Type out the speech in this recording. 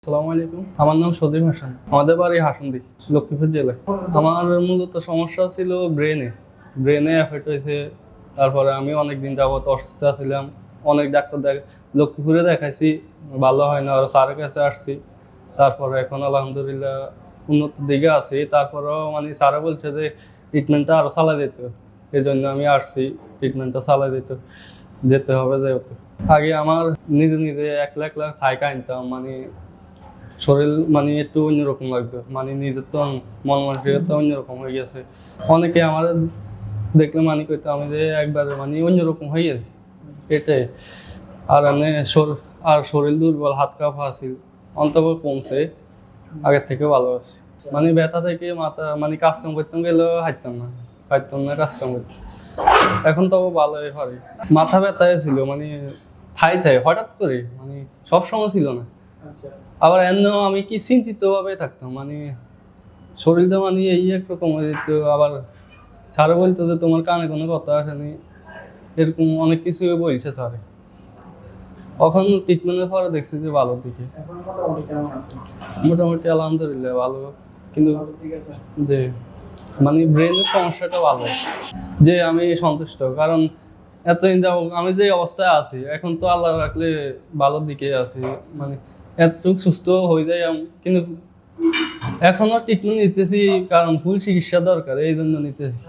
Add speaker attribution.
Speaker 1: আসসালামু আলাইকুম, আমার নাম সদীপ হাসান। আমাদের বাড়ি হাসুন্দি, লক্ষ্মীপুর জেলায়। আমার মূলত সমস্যা ছিল ব্রেনে এফেক্ট হয়েছে। তারপরে আমি অনেকদিন যাবত অসুস্থ ছিলাম, অনেক ডাক্তার লক্ষ্মীপুরে দেখাইছি, ভালো হয় না, আর স্যারের কাছে আসছি। তারপরে এখন আলহামদুলিল্লাহ উন্নত দিকে আছি। তারপরেও মানে স্যারে বলছে যে ট্রিটমেন্টটা আরো চালাই দিত, এই জন্য আমি আসছি। ট্রিটমেন্টটা চালাই যেতে হবে যেহেতু। আগে আমার নিজে নিজে একলা একলা থাইকা আনতাম, মানে শরীর মানে একটু অন্যরকম লাগতো, মানে নিজের তো মন মানসিকতা অন্যরকম হয়ে গেছে। অনেকে আমার দেখলে মানে কইতো আমি যে একবার মানে অন্যরকম হয়ে গেছি, এটাই। আর আর শরীর দুর্বল, হাত কাঁপা আছিল, অন্তত কমছে, আগের থেকে ভালো আছে। মানে ব্যথা থেকে মাথা মানে কাজ কাম করতাম গেলেও হাঁটতাম না কাজ কাম করতাম। এখন তো ভালোই হয়। মাথা ব্যথা ছিল, মানে থাই হঠাৎ করে, মানে সব সময় ছিল না। আবার এমনিও আমি কি চিন্তিত ভাবে থাকতাম, মানে শরীরটা মানে এই একরকম হয়ে যেত। আবার স্যারে বলতো যে তোমার কানে কোনো কথা আসেনি, এরকম অনেক কিছু বলছে স্যারে। এখন ট্রিটমেন্টের পরে দেখছি যে ভালো দিকে, মোটামুটি আলহামদুলিল্লাহ ভালো। কিন্তু যে মানে ব্রেনের সমস্যাটা ভালো, যে আমি সন্তুষ্ট। কারণ এতদিন যাব আমি যে অবস্থায় আছি, এখন তো আল্লাহ রাখলে ভালোর দিকে আছি, মানে এতটুকু সুস্থ হয়ে যায়। কিন্তু এখনো ট্রিটমেন্ট নিতেছি, কারণ ফুল চিকিৎসা দরকার, এই জন্য নিতেছি।